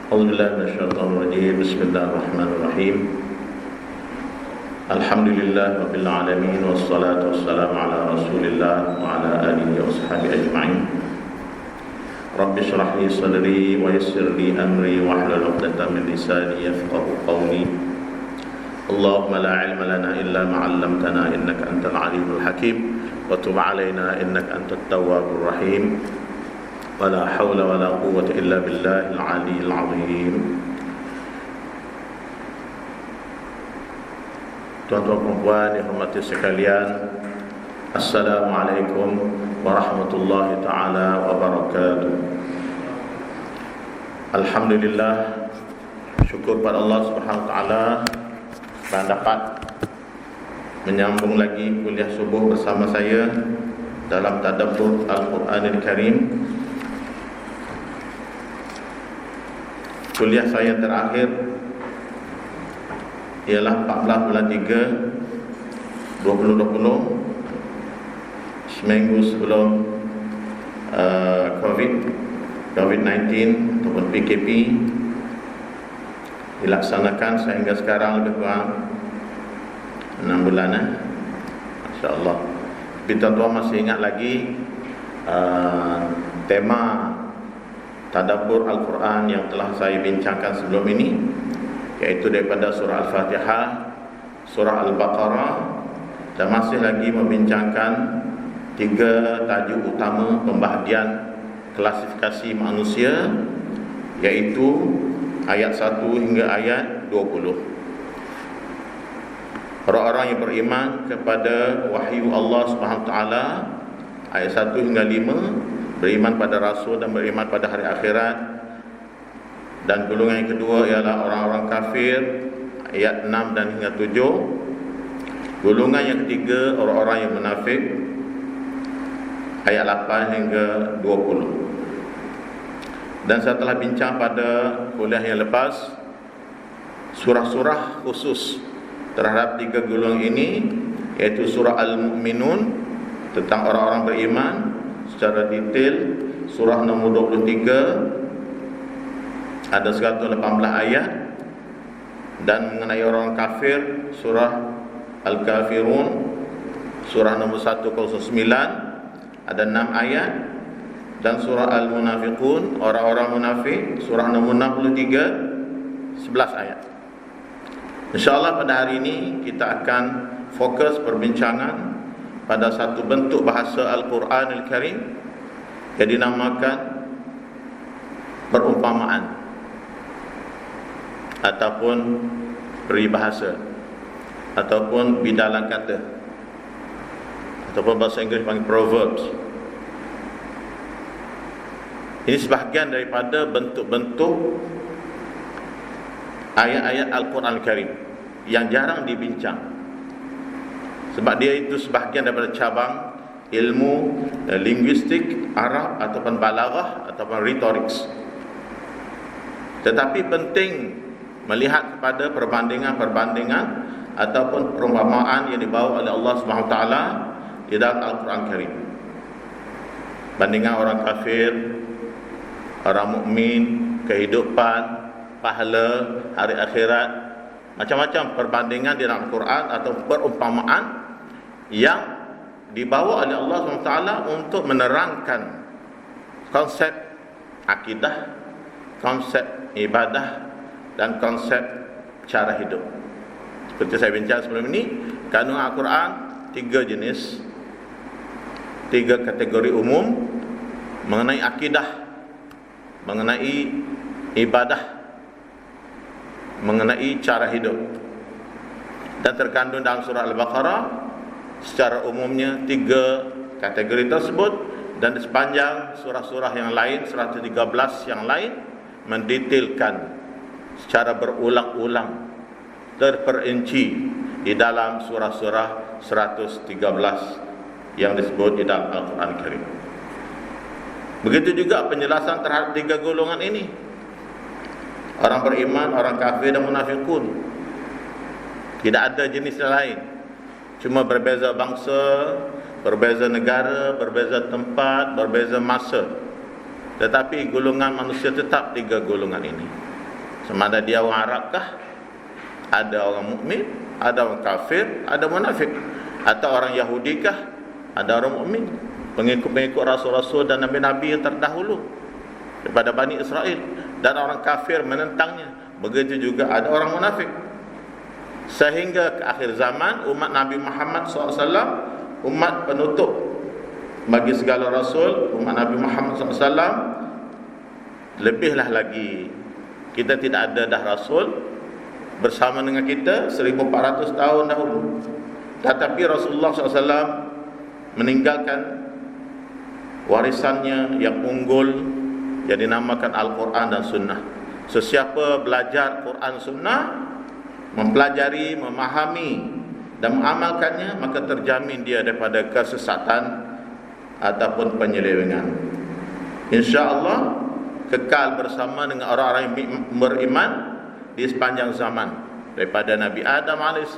أعوذ بالله من الشيطان الرجيم. بسم الله الرحمن الرحيم. الحمد لله رب العالمين والصلاة والسلام على رسول الله وعلى آله وصحبه أجمعين. رب اشرح لي صدري ويسر لي أمري واحلل عقدة من لساني يفقهوا قولي. اللهم لا علم لنا إلا ما علمتنا إنك أنت العليم الحكيم وتب علينا إنك أنت التواب الرحيم. ولا حول ولا قوة إلا بالله العلي العظيم. Tuan-tuan perempuan dihormati sekalian, Assalamualaikum warahmatullahi ta'ala wabarakatuh. Alhamdulillah, syukur pada Allah subhanahu wa ta'ala dan dapat menyambung lagi kuliah subuh bersama saya dalam tadabbur Al-Quranil Karim. Kuliah saya terakhir ialah 14 bulan 3 2020, seminggu sebelum COVID-19 ataupun PKP dilaksanakan sehingga sekarang lebih kurang 6 bulan Masya-Allah. Tapi tuan-tuan masih ingat lagi tema tadabbur Al-Quran yang telah saya bincangkan sebelum ini, yaitu daripada surah Al-Fatihah, surah Al-Baqarah, dan masih lagi membincangkan 3 tajuk utama pembahagian klasifikasi manusia, yaitu ayat 1 hingga ayat 20. Orang-orang yang beriman kepada wahyu Allah Subhanahu wa taala, ayat 1 hingga 5, beriman pada Rasul dan beriman pada hari akhirat. Dan golongan yang kedua ialah orang-orang kafir, ayat 6 dan hingga 7. Golongan yang ketiga orang-orang yang munafik, ayat 8 hingga 20. Dan saya telah bincang pada kuliah yang lepas surah-surah khusus terhadap 3 golongan ini, yaitu surah Al-Mu'minun tentang orang-orang beriman secara detail, surah nombor 23 ada 118 ayat, dan mengenai orang kafir surah Al-Kafirun surah nombor 109 ada 6 ayat, dan surah Al-Munafiqun orang-orang munafik surah nombor 63 11 ayat. InsyaAllah pada hari ini kita akan fokus perbincangan pada satu bentuk bahasa Al-Quranil Karim yang dinamakan perumpamaan ataupun peribahasa ataupun bidalan kata ataupun bahasa Inggeris panggil proverbs. Ini sebahagian daripada bentuk-bentuk ayat-ayat Al-Quranil Karim yang jarang dibincang, sebab dia itu sebahagian daripada cabang ilmu linguistik Arab ataupun balaghah ataupun rhetorics. Tetapi penting melihat kepada perbandingan-perbandingan ataupun perumpamaan yang dibawa oleh Allah Subhanahu wa taala di dalam Al-Quran Karim. Bandingan orang kafir, orang mukmin, kehidupan, pahala, hari akhirat, macam-macam perbandingan di dalam Al-Quran atau perumpamaan yang dibawa oleh Allah SWT untuk menerangkan konsep akidah, konsep ibadah, dan konsep cara hidup. Seperti saya bincang sebelum ini, kandungan Al-Quran 3 jenis, 3 kategori umum mengenai akidah, mengenai ibadah, mengenai cara hidup, dan terkandung dalam surah Al-Baqarah secara umumnya 3 kategori tersebut. Dan di sepanjang surah-surah yang lain, 113 yang lain, mendetailkan secara berulang-ulang, terperinci di dalam surah-surah 113 yang disebut di dalam Al-Quran Karim. Begitu juga penjelasan terhadap 3 golongan ini, orang beriman, orang kafir, dan munafikun. Tidak ada jenis lain, cuma berbeza bangsa, berbeza negara, berbeza tempat, berbeza masa. Tetapi golongan manusia tetap 3 golongan ini. Sama ada dia orang Arab kah, ada orang mukmin, ada orang kafir, ada munafik, atau orang Yahudi kah, ada orang mukmin, pengikut-pengikut rasul-rasul dan nabi-nabi yang terdahulu daripada Bani Israel, dan orang kafir menentangnya. Begitu juga ada orang munafik. Sehingga ke akhir zaman, umat Nabi Muhammad SAW, umat penutup bagi segala rasul, umat Nabi Muhammad SAW, lebihlah lagi. Kita tidak ada dah rasul bersama dengan kita 1400 tahun dahulu. Tetapi Rasulullah SAW meninggalkan warisannya yang unggul, yang dinamakan Al-Quran dan Sunnah. Sesiapa belajar Quran Sunnah, mempelajari, memahami dan mengamalkannya, maka terjamin dia daripada kesesatan ataupun penyelewengan. InsyaAllah kekal bersama dengan orang-orang yang beriman di sepanjang zaman, daripada Nabi Adam AS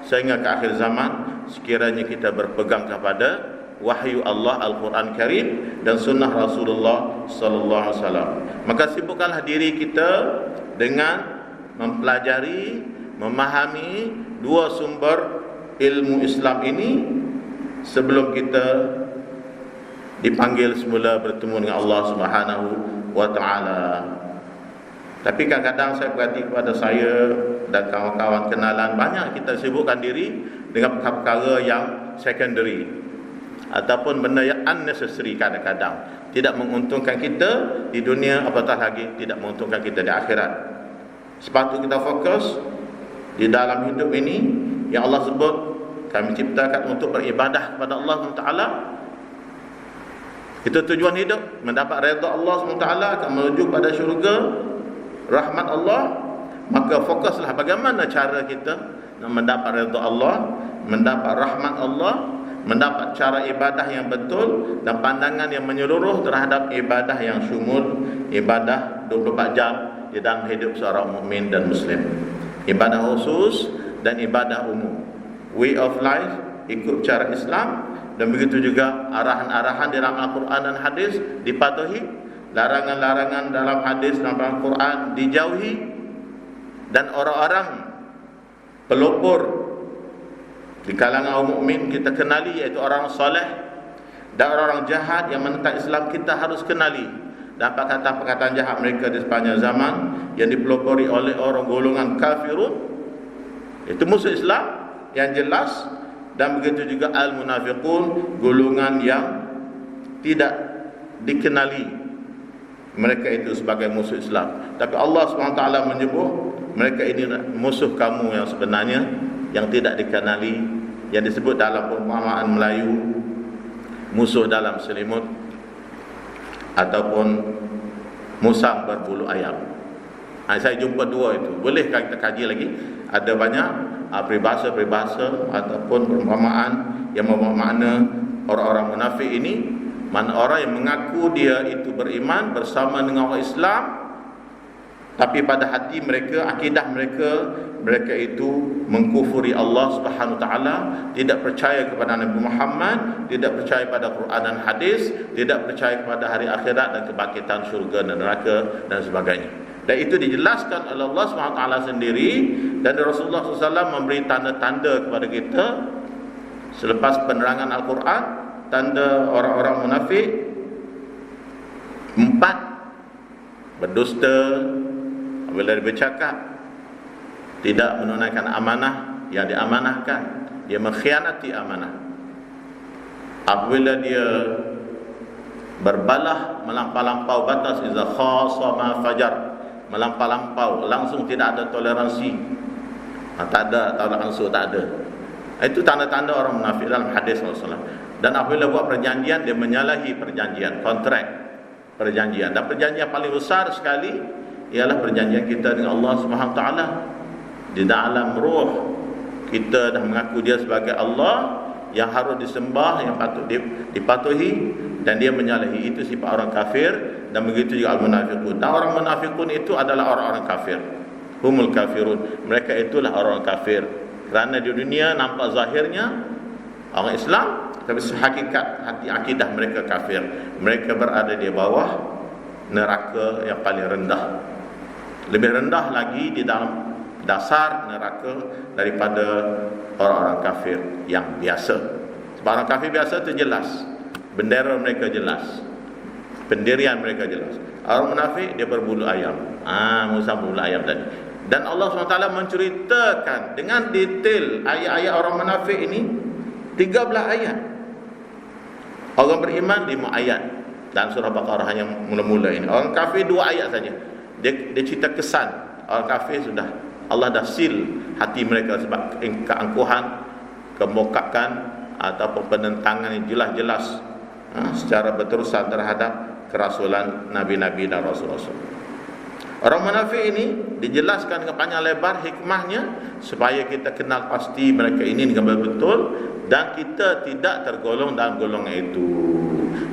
sehingga ke akhir zaman, sekiranya kita berpegang kepada wahyu Allah Al-Quran Karim dan sunnah Rasulullah sallallahu alaihi wasallam. Maka sibukkanlah diri kita dengan mempelajari, memahami dua sumber ilmu Islam ini sebelum kita dipanggil semula bertemu dengan Allah Subhanahu wa taala. Tapi kadang-kadang saya perhati kepada saya dan kawan-kawan kenalan, banyak kita sibukkan diri dengan perkara yang secondary ataupun benda yang unnecessary, kadang-kadang tidak menguntungkan kita di dunia, apatah lagi tidak menguntungkan kita di akhirat. Sepatutnya kita fokus di dalam hidup ini yang Allah sebut kami ciptakan untuk beribadah kepada Allah SWT. Itu tujuan hidup, mendapat redha Allah SWT, akan menuju pada syurga rahmat Allah. Maka fokuslah bagaimana cara kita nak mendapat redha Allah, mendapat rahmat Allah, mendapat cara ibadah yang betul dan pandangan yang menyeluruh terhadap ibadah yang syumul, ibadah 24 jam di dalam hidup seorang mukmin dan muslim. Ibadah khusus dan ibadah umum. Way of life ikut cara Islam, dan begitu juga arahan-arahan dalam Al-Quran dan hadis dipatuhi, larangan-larangan dalam hadis dan Al-Quran dijauhi, dan orang-orang pelopor di kalangan kaum mukmin kita kenali, iaitu orang soleh, dan orang-orang jahat yang menentang Islam kita harus kenali. Dan perkataan-perkataan jahat mereka di sepanjang zaman yang dipelopori oleh orang golongan kafirun, itu musuh Islam yang jelas. Dan begitu juga al-munafiqun, golongan yang tidak dikenali mereka itu sebagai musuh Islam, tapi Allah SWT menyebut mereka ini musuh kamu yang sebenarnya, yang tidak dikenali, yang disebut dalam perumpamaan Melayu musuh dalam selimut ataupun musang berbulu ayam. Saya jumpa dua itu. Bolehkah kita kaji lagi? Ada banyak peribahasa-peribahasa ataupun perumpamaan yang bermakna orang-orang munafik ini, mana orang yang mengaku dia itu beriman bersama dengan orang Islam, tapi pada hati mereka, akidah mereka itu mengkufuri Allah Subhanahu wa taala, tidak percaya kepada Nabi Muhammad, tidak percaya pada Quran dan hadis, tidak percaya kepada hari akhirat dan kebangkitan syurga dan neraka dan sebagainya. Dan itu dijelaskan oleh Allah SWT sendiri, dan Rasulullah SAW memberi tanda-tanda kepada kita selepas penerangan Al-Quran. Tanda orang-orang munafik 4: berdusta apabila dia bercakap, tidak menunaikan amanah yang diamanahkan, dia mengkhianati amanah, apabila dia berbalah melampau-lampau batas, iza khasama fajar, melampau-lampau, langsung tidak ada toleransi, tak ada toleransi, tak ada. Itu tanda-tanda orang munafik dalam hadis Rasulullah. Dan apabila buat perjanjian, dia menyalahi perjanjian, kontrak perjanjian. Dan perjanjian paling besar sekali ialah perjanjian kita dengan Allah Subhanahu wa taala. Di dalam ruh kita dah mengaku dia sebagai Allah yang harus disembah, yang patut dipatuhi, dan dia menyalahi. Itu sifat orang kafir. Dan begitu juga al-munafiqun. Dan orang munafiqun itu adalah orang-orang kafir. Humul kafirun. Mereka itulah orang kafir. Kerana di dunia nampak zahirnya orang Islam, tapi hakikat hati akidah mereka kafir. Mereka berada di bawah neraka yang paling rendah. lebih rendah lagi di dalam dasar neraka daripada orang-orang kafir yang biasa. Sebab orang kafir biasa itu jelas, bendera mereka jelas, pendirian mereka jelas. Orang munafik dia berbulu ayam. Musa berbulu ayam tadi. Dan Allah SWT menceritakan dengan detail ayat-ayat orang munafik ini 13 ayat. Orang beriman 5 ayat dalam surah Baqarah yang mula-mula ini. Orang kafir 2 ayat saja. Dia cerita kesan. Orang kafir sudah Allah dah seal hati mereka sebab keangkuhan, kemokakan ataupun penentangan yang jelas-jelas secara berterusan terhadap kerasulan nabi-nabi dan rasul-rasul. Orang munafik ini dijelaskan dengan panjang lebar hikmahnya supaya kita kenal pasti mereka ini dengan betul dan kita tidak tergolong dalam golongan itu.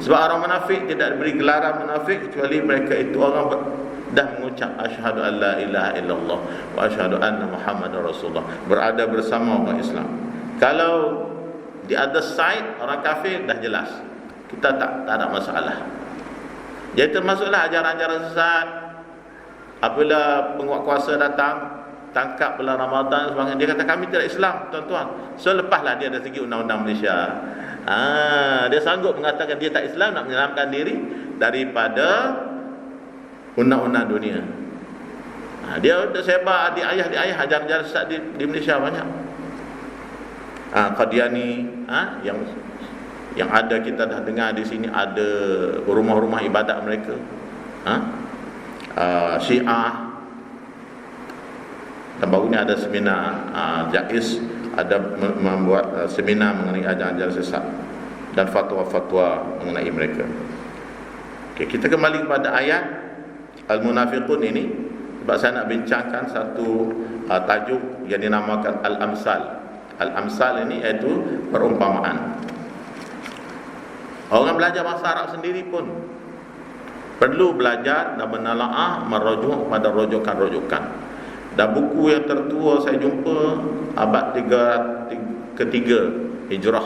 Sebab orang munafik tidak diberi gelaran munafik kecuali mereka itu orang dah mengucap asyhadu an la ilaha illallah wa asyhadu anna muhammadar rasulullah, berada bersama orang Islam. Kalau di other side orang kafir dah jelas kita tak ada masalah. Jadi termasuklah ajaran-ajaran sesat. Apabila penguatkuasa datang tangkap bulan Ramadan sebagainya, dia kata kami tidak Islam, tuan-tuan. So lepaslah dia dari segi undang-undang Malaysia. Dia sanggup mengatakan dia tak Islam, nak menyelamatkan diri daripada undang-undang dunia. Dia sebar di ayah ajaran-ajaran sesat di Malaysia banyak. Qadiani, yang ada kita dah dengar di sini, ada rumah-rumah ibadat mereka. Syiah, dan baru ni ada seminar Jais ada membuat seminar mengenai ajaran-ajaran sesat dan fatwa-fatwa mengenai mereka. Okay, kita kembali kepada ayat Al-Munafiqun ini sebab saya nak bincangkan satu tajuk yang dinamakan Al-Amsal. Al-Amsal ini iaitu perumpamaan. Orang belajar bahasa Arab sendiri pun perlu belajar dan menelaah, merujuk pada rujukan-rujukan. Dan buku yang tertua saya jumpa abad ketiga Hijrah,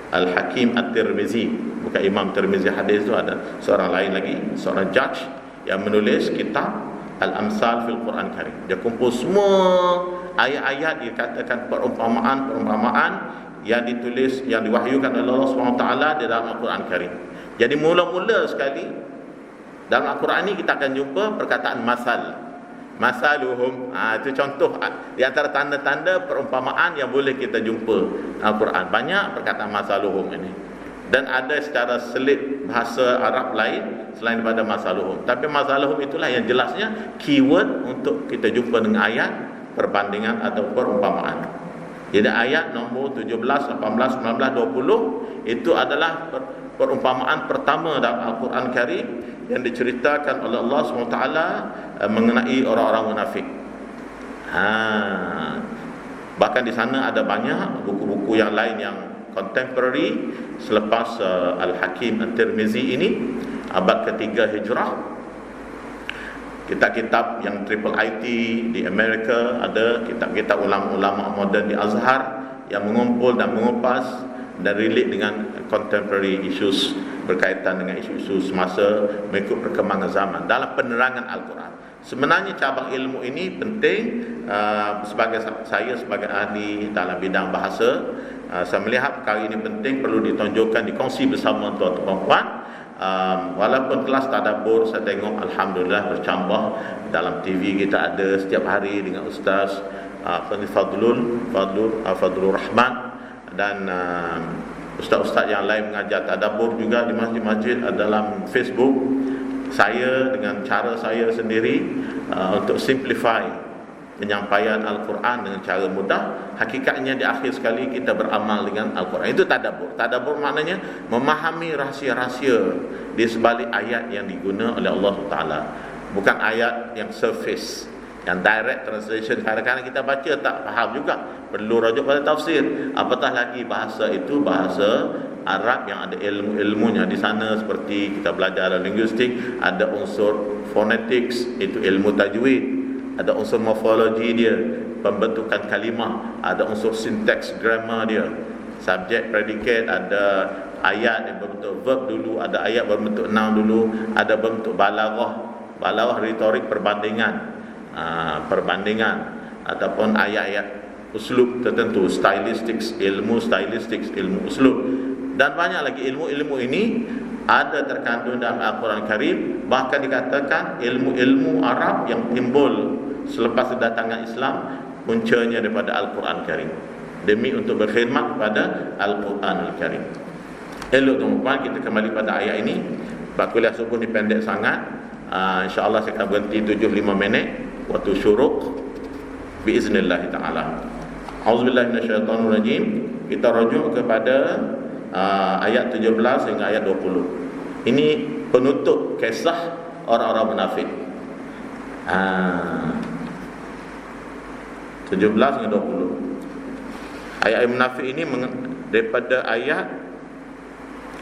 Al-Hakim At-Tirmizi, bukan Imam Tirmizi hadis tu, ada seorang lain lagi, seorang judge yang menulis kitab Al-Amsal fil Quran Karim. Dia kumpul semua ayat-ayat dikatakan perumpamaan yang ditulis, yang diwahyukan oleh Allah SWT di dalam Al-Quran Karim. Jadi mula-mula sekali dalam Al-Quran ni kita akan jumpa perkataan masaluhum. Itu contoh di antara tanda-tanda perumpamaan yang boleh kita jumpa Al-Quran. Banyak perkataan masaluhum ini. Dan ada secara selit bahasa Arab lain selain daripada masaluhum. Tapi masaluhum itulah yang jelasnya keyword untuk kita jumpa dengan ayat perbandingan atau perumpamaan. Jadi ayat nombor 17, 18, 19, 20 itu adalah perumpamaan pertama dalam Al-Quran Karim yang diceritakan oleh Allah SWT mengenai orang-orang munafik. Bahkan di sana ada banyak buku-buku yang lain yang contemporary selepas Al-Hakim At-Tirmizi ini abad ketiga Hijrah. Kitab-kitab yang triple IT di Amerika, ada kitab-kitab ulama-ulama moden di Azhar yang mengumpul dan mengupas dan relate dengan contemporary issues berkaitan dengan isu-isu semasa mengikut perkembangan zaman dalam penerangan Al-Quran. Sebenarnya cabang ilmu ini penting. Sebagai ahli dalam bidang bahasa, saya melihat perkara ini penting, perlu ditonjolkan, dikongsi bersama tuan-tuan puan. Walaupun kelas tadabbur saya tengok alhamdulillah bercambah dalam TV kita ada setiap hari dengan Ustaz Fadlur Rahman dan ustaz-ustaz yang lain mengajar tadabbur juga di masjid-masjid, dalam Facebook saya dengan cara saya sendiri untuk simplify penyampaian Al-Quran dengan cara mudah. Hakikatnya di akhir sekali kita beramal dengan Al-Quran. Itu tadabbur. Tadabbur maknanya memahami rahsia-rahsia di sebalik ayat yang diguna oleh Allah Ta'ala. Bukan ayat yang surface, yang direct translation. Kadang-kadang kita baca tak faham juga, perlu rujuk pada tafsir. Apatah lagi bahasa itu bahasa Arab yang ada ilmu-ilmunya di sana, seperti kita belajar dalam linguistik, ada unsur phonetics, itu ilmu tajwid, ada unsur morfologi dia, pembentukan kalimah, ada unsur sintaks grammar dia, subjek predicate, ada ayat yang berbentuk verb dulu, ada ayat berbentuk noun dulu, ada berbentuk balaghah, balau retorik perbandingan, ataupun ayat-ayat uslub tertentu, stylistics, ilmu uslub, dan banyak lagi ilmu-ilmu ini ada terkandung dalam Al-Quran Karim. Bahkan dikatakan ilmu-ilmu Arab yang timbul selepas kedatangan Islam puncanya daripada Al-Quran Karim, demi untuk berkhidmat kepada Al-Quran Al-Karim. Elok tuan-tuan, kita kembali pada ayat ini. Sebab kuliah subuh ni pendek sangat, insya-Allah saya akan berhenti 75 minit waktu syuruk biiznillah taala. Auzubillahi minasyaitonirrajim. Kita rujuk kepada ayat 17 hingga ayat 20. Ini penutup kisah orang-orang munafik. 17 hingga 20. Ayat munafik ini daripada ayat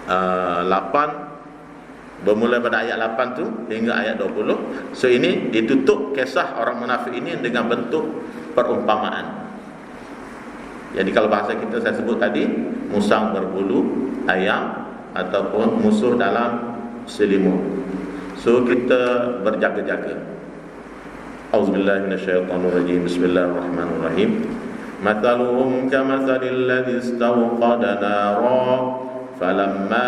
8, bermula pada ayat 8 tu hingga ayat 20. So ini ditutup kisah orang munafik ini dengan bentuk perumpamaan. Jadi kalau bahasa kita saya sebut tadi, musang berbulu ayam ataupun musuh dalam selimut. So kita berjaga-jaga. Auzubillahi minasyaitonirrajim. Bismillahirrahmanirrahim. Mathaluhum kamathalil ladzi istawqada nara falamma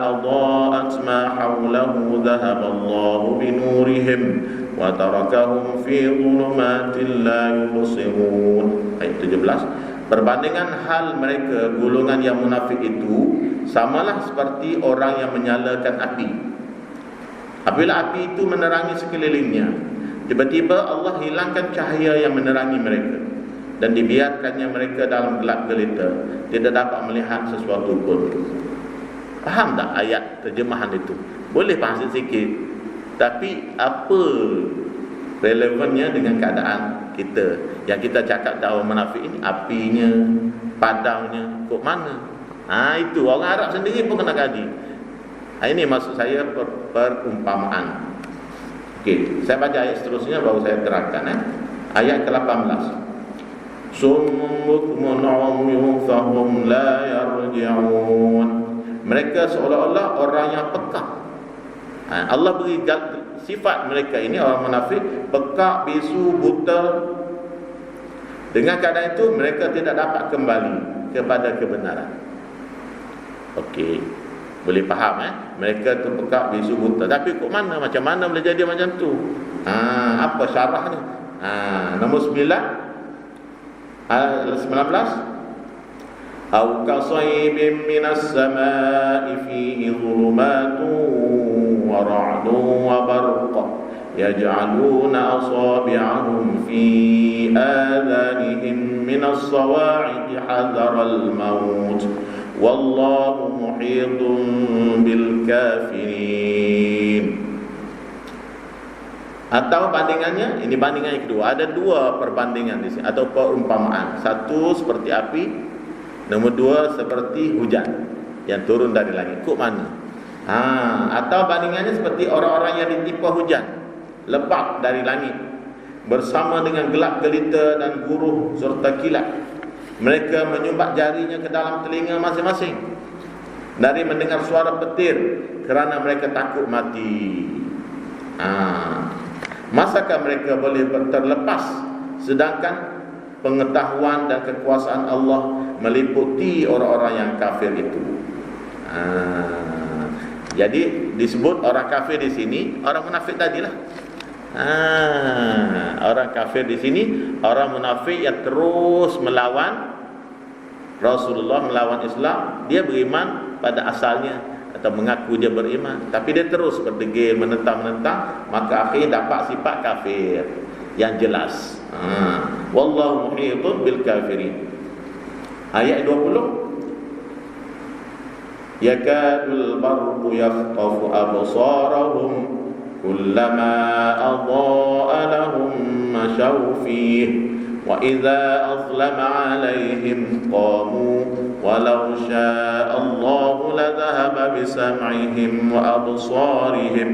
adaa'at ma hawlahu dhahaba Allahu binurihim wa tarakahum fi dhulumatin la yubsirun. Ayat 17. Perbandingan hal mereka, golongan yang munafik itu, samalah seperti orang yang menyalakan api. Apabila api itu menerangi sekelilingnya, tiba-tiba Allah hilangkan cahaya yang menerangi mereka dan dibiarkannya mereka dalam gelap gelita, tidak dapat melihat sesuatu pun. Faham tak ayat terjemahan itu? Boleh faham sikit, tapi apa relevannya dengan keadaan kita yang kita cakap dakwah munafik ini? Apinya, padangnya, kok mana? Itu orang Arab sendiri pun kena kaji. Ini maksud saya perumpamaan. Okey, saya baca ayat seterusnya baru saya terangkan. Ayat ke-18. Summun bukmun umyun fahum la yarji'un. Mereka seolah-olah orang yang pekak. Allah beri sifat mereka ini, orang munafik, pekak, bisu, buta. Dengan keadaan itu mereka tidak dapat kembali kepada kebenaran. Okey, boleh faham mereka tu pekak, bisu, buta. Tapi kok mana, macam mana boleh jadi macam tu? Apa syarahnya? Nombor 19. Au kasaybin minas samaa'i fihi dhulumatun wa ra'dun wa barqun yaj'aluna asabi'ahum fi adhanihim minas sawa'iqi hadaral maut wallahu muhitun bil kafirin. Atau bandingannya, ini bandingan yang kedua. Ada dua perbandingan di sini atau perumpamaan. Satu seperti api, nombor dua seperti hujan yang turun dari langit. Kok mana? Atau bandingannya seperti orang-orang yang ditimpa hujan, lebat dari langit, bersama dengan gelap gelita dan guruh serta kilat. Mereka menyumbat jarinya ke dalam telinga masing-masing dari mendengar suara petir kerana mereka takut mati. Masakah mereka boleh terlepas sedangkan pengetahuan dan kekuasaan Allah meliputi orang-orang yang kafir itu? Jadi disebut orang kafir di sini orang munafik tadilah. Orang kafir di sini orang munafik yang terus melawan Rasulullah, melawan Islam. Dia beriman pada asalnya atau mengaku dia beriman, tapi dia terus berdegil, menentang-menentang, maka akhirnya dapat sifat kafir yang jelas. Wallahu muhitun bil kafirin. Ayat 20. Yakadul barqu yakhtafu absarahum kullama adha'a lahum mashaw fihi wa idza azlama 'alaihim qamu walau syaa'a Allahu ladhahaba bisam'ihim wa absarihim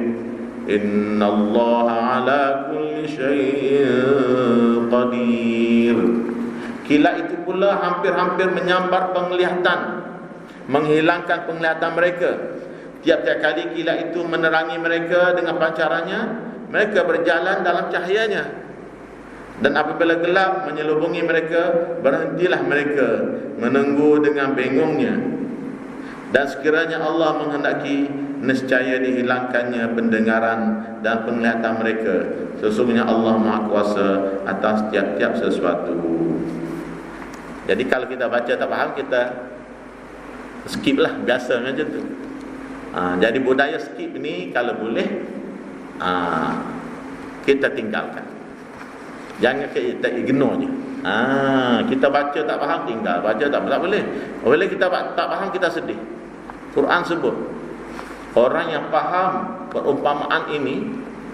innallaha 'ala kulli syai'in qadir. Kilat itu pula hampir-hampir menyambar penglihatan, menghilangkan penglihatan mereka. Tiap-tiap kali kilat itu menerangi mereka dengan pancarannya, mereka berjalan dalam cahayanya. Dan apabila gelap menyelubungi mereka, berhentilah mereka menunggu dengan bengongnya. Dan sekiranya Allah menghendaki, nescaya dihilangkannya pendengaran dan penglihatan mereka. Sesungguhnya Allah Maha Kuasa atas tiap-tiap sesuatu. Jadi kalau kita baca tak faham, kita skip lah, biasa macam tu. Jadi budaya skip ni kalau boleh kita tinggalkan. Jangan kita ignore je. Kita baca tak faham, tinggal. Baca tak boleh. Bila kita tak faham, kita sedih. Quran sebut orang yang faham perumpamaan ini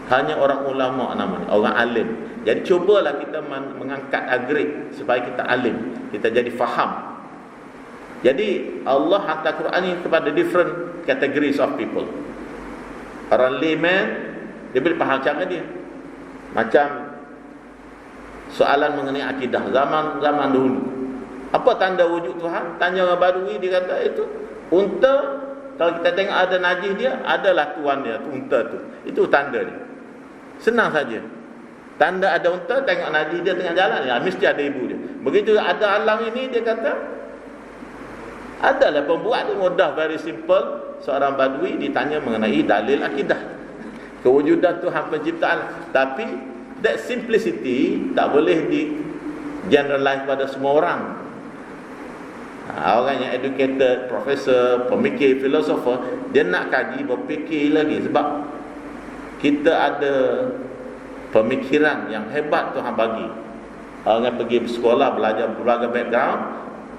hanya orang ulama namanya, orang alim. Jadi cubalah kita mengangkat upgrade supaya kita alim, kita jadi faham. Jadi Allah hantar Quran ini kepada different categories of people. Orang layman, dia boleh faham cara dia. Macam soalan mengenai akidah zaman dahulu. Apa tanda wujud Tuhan? Tanya orang Badui, dia kata itu unta. Kalau kita tengok ada najis dia, adalah tuan dia, unta tu. Itu tanda dia. Senang saja. Tanda ada unta, tengok najis dia tengah jalan, ya mesti ada ibu dia. Begitu ada alam ini, dia kata adalah pembuat dia, mudah, very simple. Seorang Badui ditanya mengenai dalil akidah, kewujudan Tuhan penciptaan. Tapi that simplicity tak boleh di generalize pada semua orang. Orang yang educated, profesor, pemikir, filosofer, dia nak kaji, berfikir lagi. Sebab kita ada pemikiran yang hebat Tuhan bagi. Orang yang pergi sekolah, belajar berbagai background,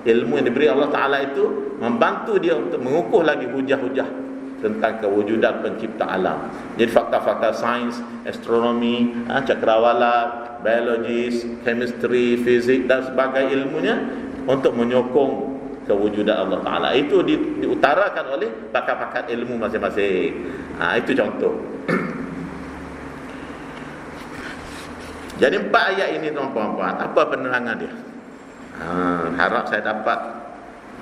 ilmu yang diberi Allah Ta'ala itu membantu dia untuk mengukuh lagi hujah-hujah tentang kewujudan pencipta alam. Jadi fakta-fakta sains, astronomi, cakrawala, biologis, chemistry, fizik dan sebagainya ilmunya untuk menyokong kewujudan Allah Ta'ala. Itu diutarakan oleh pakar-pakar ilmu masing-masing. Itu contoh. Jadi 4 ayat ini tuan-tuan, apa penerangan dia? Harap saya dapat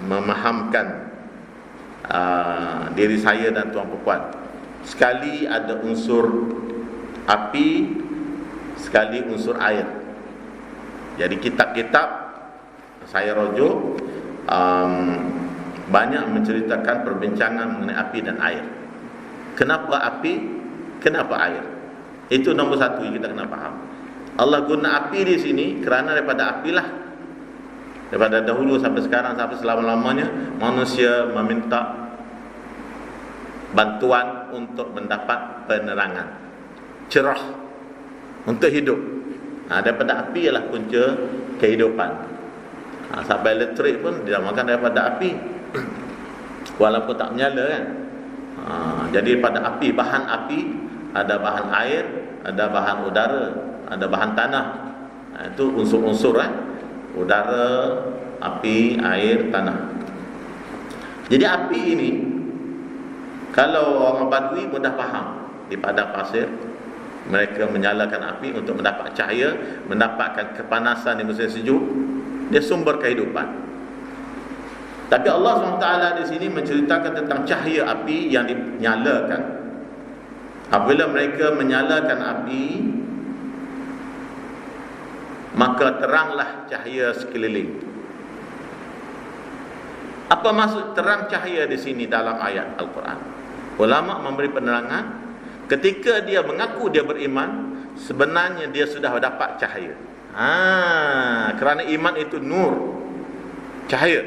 memahamkan diri saya dan tuan-puan. Sekali ada unsur api, sekali unsur air. Jadi kitab-kitab saya rujuk banyak menceritakan perbincangan mengenai api dan air. Kenapa api? Kenapa air? Itu nombor satu yang kita kena faham. Allah guna api di sini kerana daripada apilah, daripada dahulu sampai sekarang, sampai selama-lamanya manusia meminta bantuan untuk mendapat penerangan, cerah untuk hidup. Daripada api ialah punca kehidupan. Sampai elektrik pun dinamakan daripada api, walaupun tak menyala kan. Jadi pada api, bahan api, ada bahan air, ada bahan udara, ada bahan tanah. Itu unsur-unsur udara, api, air, tanah. Jadi api ini, kalau orang Badui mudah faham. Di padang pasir mereka menyalakan api untuk mendapat cahaya, mendapatkan kepanasan di musim sejuk. Dia sumber kehidupan. Tapi Allah SWT di sini menceritakan tentang cahaya api yang dinyalakan. Apabila mereka menyalakan api, maka teranglah cahaya sekeliling. Apa maksud terang cahaya di sini dalam ayat Al-Quran? Ulama memberi penerangan, ketika dia mengaku dia beriman, sebenarnya dia sudah dapat cahaya. Kerana iman itu nur, cahaya.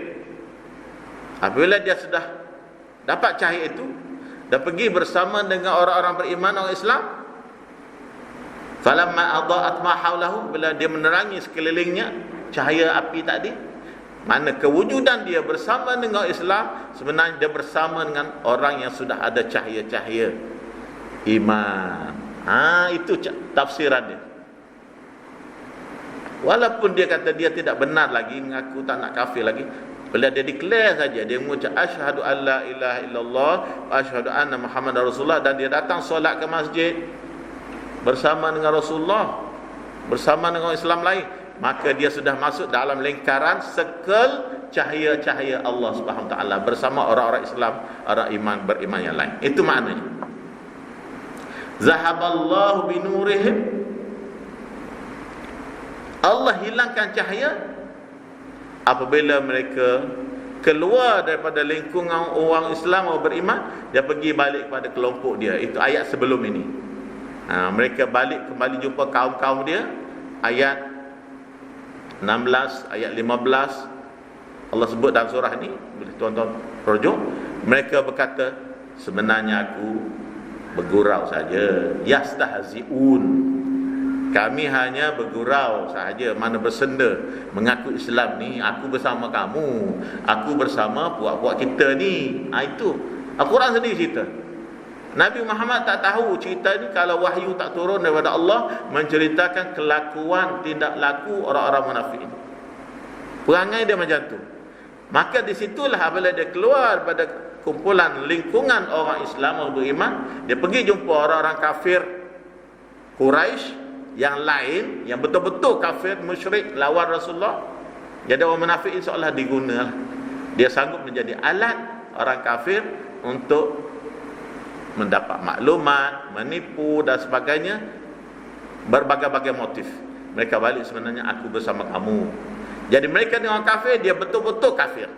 Apabila dia sudah dapat cahaya itu dan pergi bersama dengan orang-orang beriman, orang Islam, falamma adaat ma haulahu, bila dia menerangi sekelilingnya cahaya api tadi, mana kewujudan dia bersama dengan Islam, sebenarnya dia bersama dengan orang yang sudah ada cahaya-cahaya iman. Itu tafsiran dia. Walaupun dia kata dia tidak benar lagi, mengaku tak nak kafir lagi, bila dia declare saja, dia mengucap asyhadu alla ilaha illallah wa asyhadu anna muhammadar rasulullah, dan dia datang solat ke masjid bersama dengan Rasulullah, bersama dengan Islam lain, maka dia sudah masuk dalam lingkaran sekel cahaya-cahaya Allah Subhanahu Wa Taala bersama orang-orang Islam, orang iman beriman yang lain. Itu maknanya. Zahaballahu binurihim. Allah hilangkan cahaya apabila mereka keluar daripada lingkungan orang Islam, orang beriman, dia pergi balik kepada kelompok dia. Itu ayat sebelum ini. Mereka balik kembali jumpa kaum-kaum dia. Ayat 16, ayat 15 Allah sebut dalam surah ini. Boleh tuan-tuan rujuk. Mereka berkata, sebenarnya aku bergurau saja. Yastahzi'un, kami hanya bergurau sahaja, mana bersenda, mengaku Islam ni, aku bersama kamu, aku bersama puak-puak kita ni. Itu Al-Quran sendiri cerita. Nabi Muhammad tak tahu cerita ni kalau wahyu tak turun daripada Allah menceritakan kelakuan, tindak laku orang-orang munafik ini. Perangai dia macam tu. Maka di situlah apabila dia keluar pada kumpulan lingkungan orang Islam, orang beriman, dia pergi jumpa orang-orang kafir Quraisy yang lain, yang betul-betul kafir, musyrik, lawan Rasulullah. Jadi orang munafik insya-Allah digunalah. Dia sanggup menjadi alat orang kafir untuk mendapat maklumat, menipu dan sebagainya, berbagai-bagai motif. Mereka balik, sebenarnya aku bersama kamu. Jadi mereka dengan orang kafir, dia betul-betul kafir,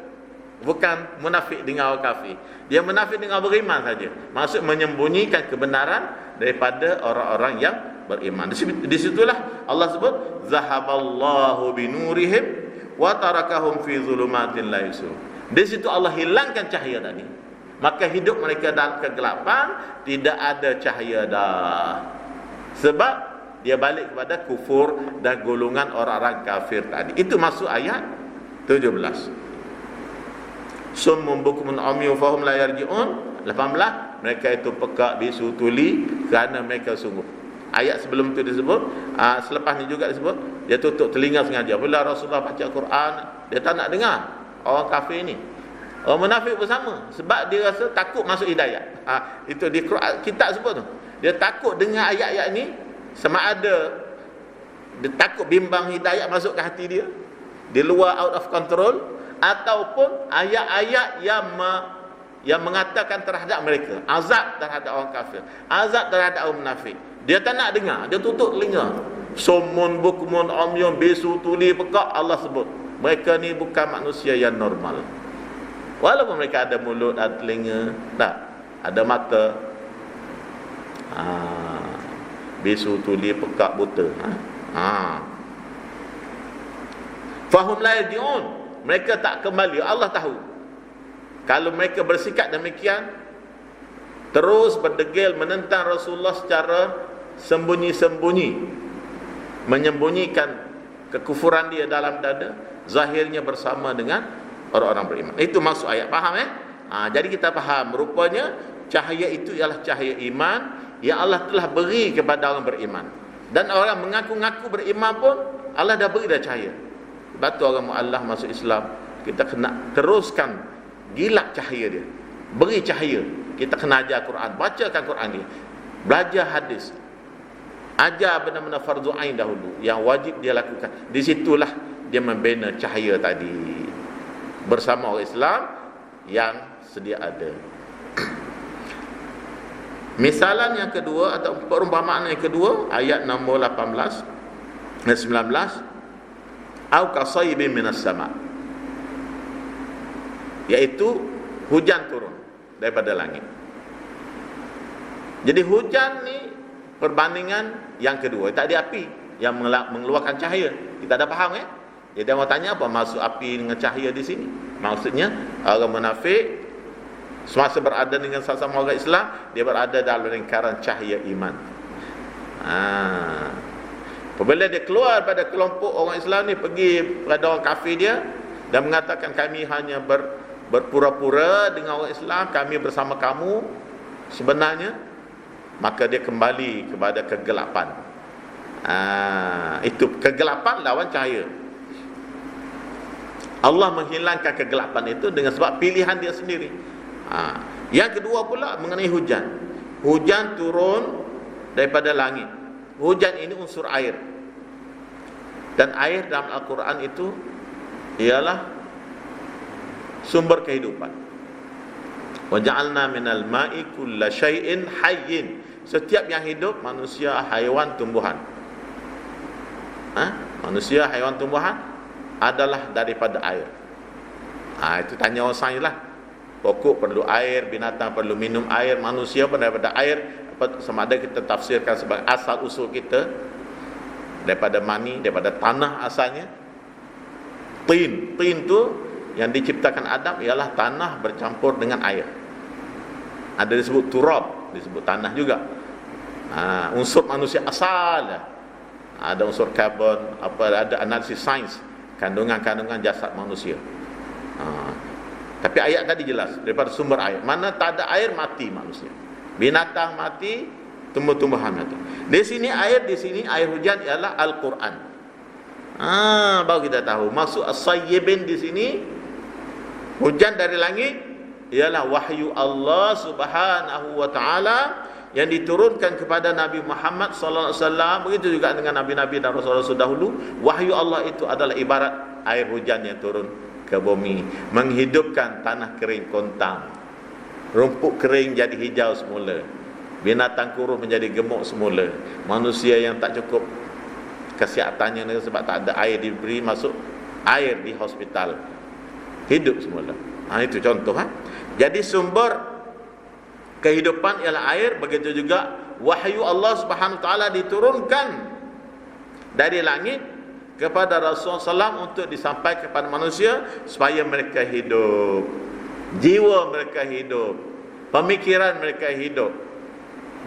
bukan munafik dengan orang kafir. Dia munafik dengan beriman saja. Maksud menyembunyikan kebenaran daripada orang-orang yang beriman. Di situlah Allah sebut zahaballahu binurihim wa tarakahum fi zulumatin la yusirun. Di situ Allah hilangkan cahaya tadi. Maka hidup mereka dalam kegelapan, tidak ada cahaya dah. Sebab dia balik kepada kufur dan golongan orang-orang kafir tadi. Itu masuk ayat 17. Summun bukmun umyun fahum la yarji'un. 18, mereka itu pekak, bisu, tuli kerana mereka sungguh. Ayat sebelum itu disebut, selepas ni juga disebut, dia tutup telinga sengaja. Bila Rasulullah baca Quran, dia tak nak dengar. Orang kafir ni, orang munafik bersama, sebab dia rasa takut masuk hidayah. Itu di Quran, kitab sebut tu. Dia takut dengar ayat-ayat ni, sama ada dia takut bimbang hidayah masuk ke hati dia, di luar out of control, ataupun ayat-ayat yang mengatakan terhadap mereka, azab terhadap orang kafir, azab terhadap orang munafik. Dia tak nak dengar, dia tutup telinga. Summun bukmun umyun bisu tuli pekak. Allah sebut mereka ni bukan manusia yang normal. Walaupun mereka ada mulut, ada telinga, tak, ada mata, bisu tuli pekak, buta. Fahum la yarji'un, mereka tak kembali. Allah tahu kalau mereka bersikap demikian, terus berdegil menentang Rasulullah secara sembunyi-sembunyi, menyembunyikan kekufuran dia dalam dada, zahirnya bersama dengan orang-orang beriman. Itu maksud ayat, faham jadi kita faham, rupanya cahaya itu ialah cahaya iman yang Allah telah beri kepada orang beriman. Dan orang mengaku-ngaku beriman pun Allah dah beri dah cahaya. Sebab tu orang mu'allah masuk Islam, kita kena teruskan gilak cahaya dia, beri cahaya. Kita kena ajar Quran, bacakan Quran dia, belajar hadis, ajar benda-benda fardu ain dahulu yang wajib dia lakukan. Di situlah dia membina cahaya tadi bersama orang Islam yang sedia ada. Misalan yang kedua atau perumpamaan yang kedua, ayat nombor 18 dan 19, au kasaybin minas sama', iaitu hujan turun daripada langit. Jadi hujan ni perbandingan yang kedua, tak ada api yang mengeluarkan cahaya. Kita dah faham Jadi orang tanya apa maksud api dengan cahaya di sini? Maksudnya orang munafik semasa berada dengan sesama orang Islam, dia berada dalam lingkaran cahaya iman. Apabila dia keluar pada kelompok orang Islam ni, pergi pada orang kafir dia dan mengatakan kami hanya berpura-pura dengan orang Islam, kami bersama kamu, sebenarnya, maka dia kembali kepada kegelapan. Itu kegelapan lawan cahaya. Allah menghilangkan kegelapan itu dengan sebab pilihan dia sendiri. Yang kedua pula mengenai hujan. Hujan turun daripada langit. Hujan ini unsur air. Dan air dalam Al-Quran itu ialah sumber kehidupan. Wa ja'alna minal ma'i kulla syai'in hayyin. setiap yang hidup, manusia, haiwan, tumbuhan. Manusia, haiwan, tumbuhan adalah daripada air. Itu tanya orang sains lah. Pokok perlu air, binatang perlu minum air, manusia pun daripada air. Sama ada kita tafsirkan sebagai asal usul kita daripada mani, daripada tanah asalnya. Tin tu yang diciptakan Adam ialah tanah bercampur dengan air. Ada disebut turab, disebut tanah juga. Unsur manusia asal. Ada unsur karbon, ada analisis sains kandungan-kandungan jasad manusia. Tapi ayat tadi jelas daripada sumber air. Mana tak ada air, mati manusia. Binatang mati, tumbuh-tumbuhan mati. Di sini air hujan ialah Al-Quran. Baru kita tahu maksud as-sayyibin di sini, hujan dari langit ialah wahyu Allah Subhanahu wa taala yang diturunkan kepada Nabi Muhammad sallallahu alaihi wasallam. Begitu juga dengan nabi-nabi dan rasul-rasul dahulu. Wahyu Allah itu adalah ibarat air hujan yang turun ke bumi, menghidupkan tanah kering kontang, rumput kering jadi hijau semula, binatang kurus menjadi gemuk semula, manusia yang tak cukup kesihatannya sebab tak ada air diberi masuk air di hospital, hidup semula. Itu contoh. Jadi sumber kehidupan ialah air. Begitu juga wahyu Allah Subhanahu wa taala diturunkan dari langit kepada Rasulullah SAW untuk disampaikan kepada manusia supaya mereka hidup, jiwa mereka hidup, pemikiran mereka hidup,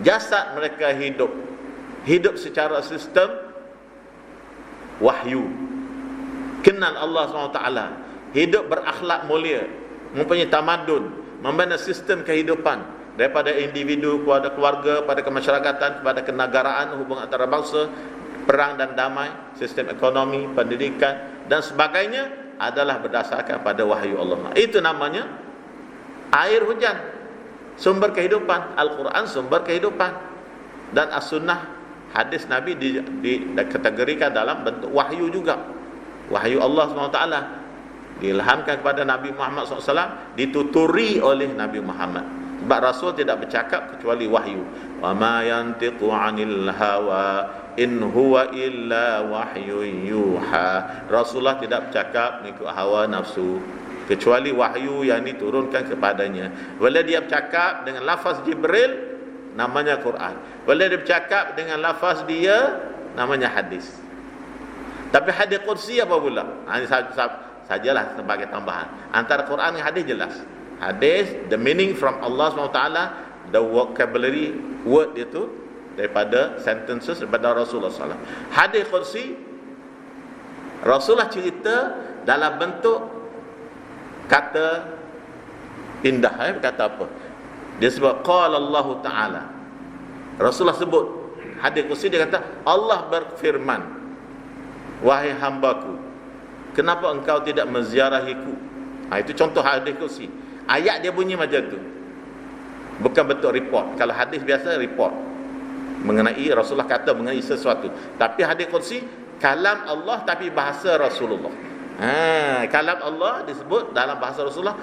jasad mereka hidup, hidup secara sistem wahyu, kenal Allah SWT, hidup berakhlak mulia, mempunyai tamadun, membina sistem kehidupan daripada individu kepada keluarga, pada kemasyarakatan, kepada kenegaraan, hubungan antara bangsa, perang dan damai, sistem ekonomi, pendidikan dan sebagainya adalah berdasarkan pada wahyu Allah. Itu namanya air hujan, sumber kehidupan. Al-Quran sumber kehidupan, dan as-sunnah, hadis Nabi dikategorikan dalam bentuk wahyu juga. Wahyu Allah SWT diilhamkan kepada Nabi Muhammad SAW, dituturi oleh Nabi Muhammad. Sebab Rasul tidak bercakap kecuali wahyu. Wa ma yantiqu 'anil hawa in huwa illa wahyun yuha. Rasulullah tidak bercakap mengikut hawa nafsu, kecuali wahyu yang diturunkan kepadanya. Bila dia bercakap dengan lafaz Jibril, namanya Quran. Bila dia bercakap dengan lafaz dia, namanya hadis. Tapi hadis qudsi apa pula? Ini sajalah sebagai tambahan. Antara Quran dan hadis jelas. Hadis, the meaning from Allah SWT, the vocabulary word itu daripada sentences daripada Rasulullah SAW. Hadis qudsi, Rasulullah cerita dalam bentuk kata indah. Kata apa? Dia sebut qala Allah Ta'ala. Rasulullah sebut hadis qudsi, dia kata Allah berfirman, wahai hambaku, kenapa engkau tidak menziarahiku? Itu contoh hadis qudsi. Ayat dia bunyi macam tu, bukan bentuk report. Kalau hadis biasa report mengenai Rasulullah kata mengenai sesuatu. Tapi hadis qudsi kalam Allah tapi bahasa Rasulullah. Kalam Allah disebut dalam bahasa Rasulullah.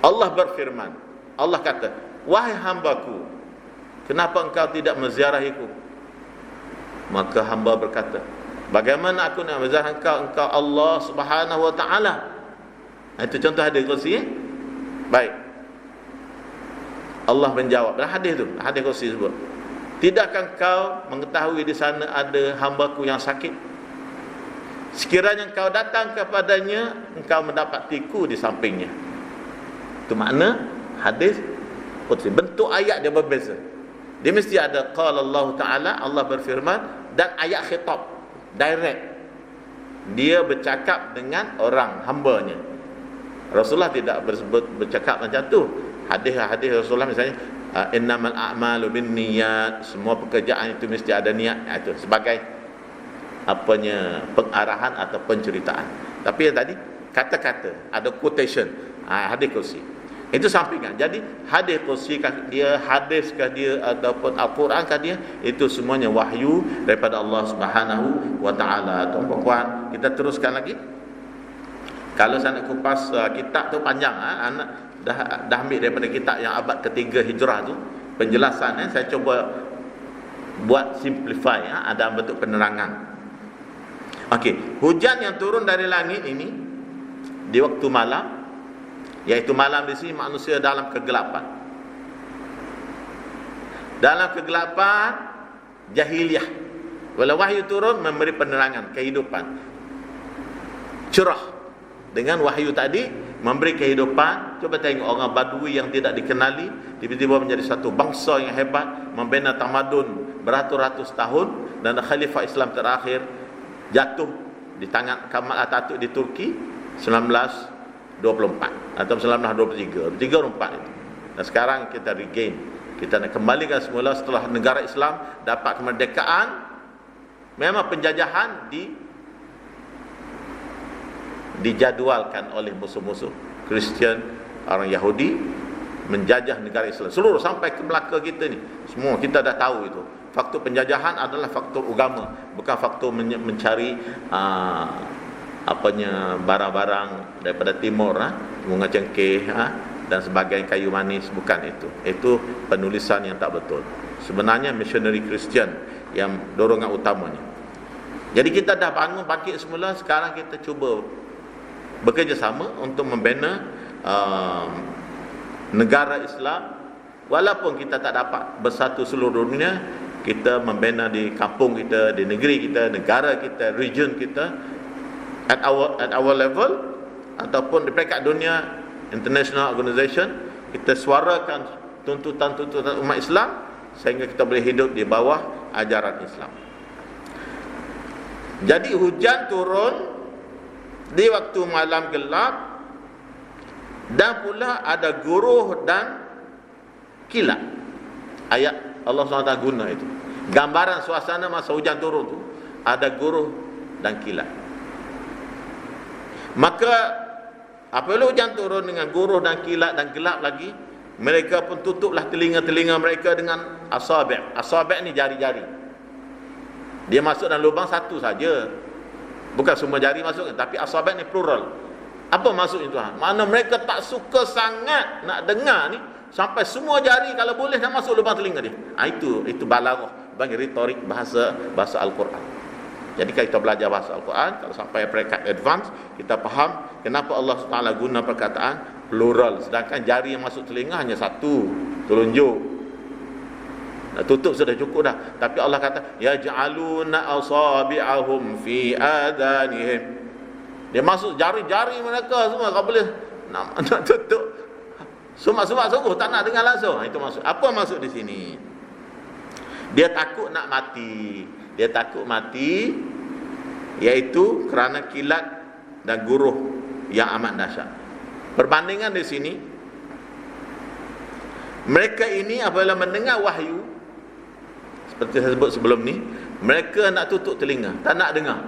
Allah berfirman, Allah kata, wahai hambaku, kenapa engkau tidak menziarahiku? Maka hamba berkata, bagaimana aku nak menziarah engkau Allah Subhanahu wa taala? Itu contoh hadis qudsi. Baik, Allah menjawab dalam hadis tu, hadis qudsi sebut, tidakkah engkau mengetahui di sana ada hambaku yang sakit? Sekiranya engkau datang kepadanya, engkau mendapat tiku di sampingnya. Itu makna hadis qudsi. Bentuk ayat dia berbeza. Dia mesti ada qala Allah Ta'ala, Allah berfirman, dan ayat khitab direct, dia bercakap dengan orang hambanya. Rasulullah tidak bercakap macam tu. Hadis Rasulullah misalnya, innamal a'malu binniyat, semua pekerjaan itu mesti ada niat. Itu sebagai pengarahan atau penceritaan. Tapi yang tadi kata-kata, ada quotation, hadis qudsi. Itu sampingan. Jadi hadis qudsi kah dia, hadis kah dia, ataupun Al-Quran kah dia, itu semuanya wahyu daripada Allah Subhanahu wa taala. Tuan-puan, kita teruskan lagi. Kalau saya nak kupas kitab tu panjang, anak dah ambil daripada kitab yang abad ketiga Hijrah tu penjelasan. Saya cuba buat simplify, ada bentuk penerangan. Okey, hujan yang turun dari langit ini di waktu malam, iaitu malam di sini manusia dalam kegelapan. Dalam kegelapan jahiliyah. Walau wahyu turun memberi penerangan kehidupan. Cerah. Dengan wahyu tadi memberi kehidupan. Coba tengok orang Badui yang tidak dikenali tiba-tiba menjadi satu bangsa yang hebat, membina tamadun beratus-ratus tahun, dan khalifah Islam terakhir jatuh di tangan Kamal Atatürk di Turki 1924 atau 1923, 34 itu. Dan sekarang kita regain, kita nak kembalikan semula setelah negara Islam dapat kemerdekaan. Memang penjajahan dijadualkan oleh musuh-musuh Kristian, orang Yahudi menjajah negara Islam seluruh sampai ke Melaka kita ni. Semua kita dah tahu itu. Faktor penjajahan adalah faktor agama, bukan faktor mencari barang-barang daripada timur, bunga cengkeh dan sebagainya, kayu manis, bukan itu. Itu penulisan yang tak betul. Sebenarnya missionary Kristian yang dorongan utamanya. Jadi kita dah bangun bangkit semula, sekarang kita cuba bekerjasama untuk membina negara Islam. Walaupun kita tak dapat bersatu seluruh dunia, kita membina di kampung kita, di negeri kita, negara kita, region kita, at our level, ataupun di peringkat dunia, international organisation. Kita suarakan tuntutan-tuntutan umat Islam sehingga kita boleh hidup di bawah ajaran Islam. Jadi hujan turun di waktu malam gelap, dan pula ada guruh dan kilat. Ayat Allah SWT guna itu. Gambaran suasana masa hujan turun tu ada guruh dan kilat. Maka apabila hujan turun dengan guruh dan kilat dan gelap lagi, mereka pun tutuplah telinga-telinga mereka dengan asabi'. Asabi' ni jari-jari. Dia masuk dalam lubang satu saja. Bukan semua jari masuk, tapi asabi' ni plural. Apa maksudnya Tuhan? Mana mereka tak suka sangat nak dengar ni, sampai semua jari kalau boleh nak masuk lubang telinga dia. Itu balaghah, bagi retorik bahasa Al-Quran. Jadi kalau kita belajar bahasa Al-Quran, kalau sampai peringkat advance, kita faham kenapa Allah SWT guna perkataan plural, sedangkan jari yang masuk telinga hanya satu, telunjuk. Nak tutup sudah cukup dah. Tapi Allah kata yaj'aluna asabi'ahum fi adanihim. Dia masuk jari-jari mereka semua, kalau boleh nak tutup. Sumak-sumak sungguh tak nak dengar langsung. Itu maksud. Apa maksud di sini? Dia takut nak mati. Dia takut mati, iaitu kerana kilat dan guruh yang amat dahsyat. Perbandingan di sini, mereka ini apabila mendengar wahyu, seperti saya sebut sebelum ni, mereka nak tutup telinga, tak nak dengar.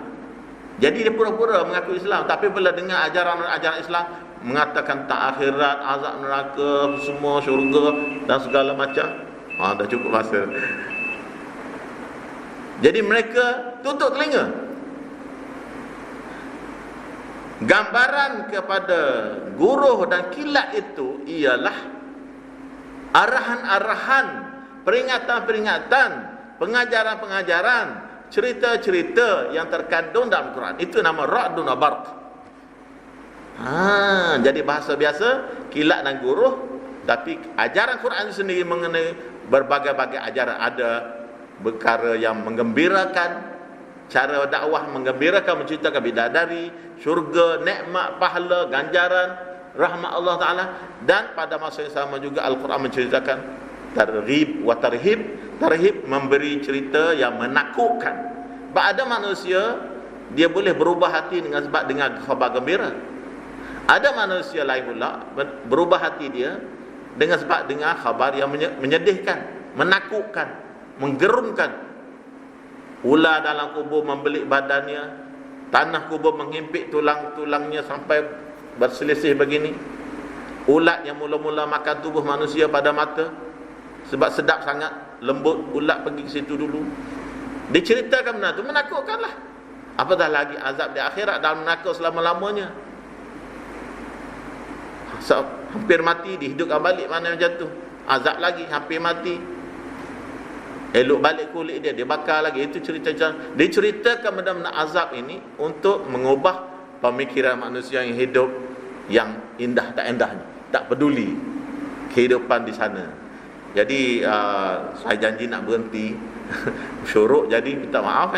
Jadi dia pura-pura mengaku Islam, tapi bila dengar ajaran Islam mengatakan tak akhirat, azab neraka, semua syurga dan segala macam, dah cukup masa. Jadi mereka tutup telinga. Gambaran kepada guruh dan kilat itu ialah arahan-arahan, peringatan-peringatan, pengajaran-pengajaran, cerita-cerita yang terkandung dalam Quran. Itu nama ra'dun wa barq. Jadi bahasa biasa, kilat dan guruh. Tapi ajaran Quran sendiri mengenai berbagai-bagai ajaran. Ada perkara yang menggembirakan, cara dakwah menggembirakan, menceritakan bidadari, syurga, nikmat, pahala, ganjaran, rahmat Allah Ta'ala. Dan pada masa yang sama juga Al-Quran menceritakan targhib wa tarhib. Tarhib memberi cerita yang menakutkan. Ada manusia dia boleh berubah hati dengan sebab dengar khabar gembira. Ada manusia lain pula berubah hati dia dengan sebab dengar khabar yang menyedihkan, menakutkan, menggerunkan. Ular dalam kubur membelit badannya, tanah kubur menghimpit tulang-tulangnya sampai berselisih begini. Ulat yang mula-mula makan tubuh manusia pada mata, sebab sedap sangat, lembut, ulat pergi ke situ dulu. Diceritakan benda itu, menakutkanlah. Apatah lagi azab di akhirat dalam neraka selama-lamanya. Hampir mati, dihidupkan balik, mana macam tu. Azab lagi, hampir mati. elok balik kulit dia bakar lagi. Itu cerita, dia ceritakan benda-benda azab ini untuk mengubah pemikiran manusia yang hidup yang indah tak indahnya, tak peduli kehidupan di sana. Jadi saya janji nak berhenti syuruk, jadi minta maaf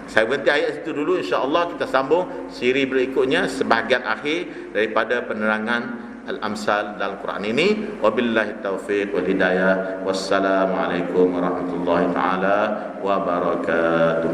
saya berhenti ayat situ dulu. InsyaAllah kita sambung siri berikutnya sebahagian akhir daripada penerangan Al-Amsal dalam Quran ini. Wabillahi taufiq wal hidayah. Wassalamualaikum warahmatullahi taala wabarakatuh.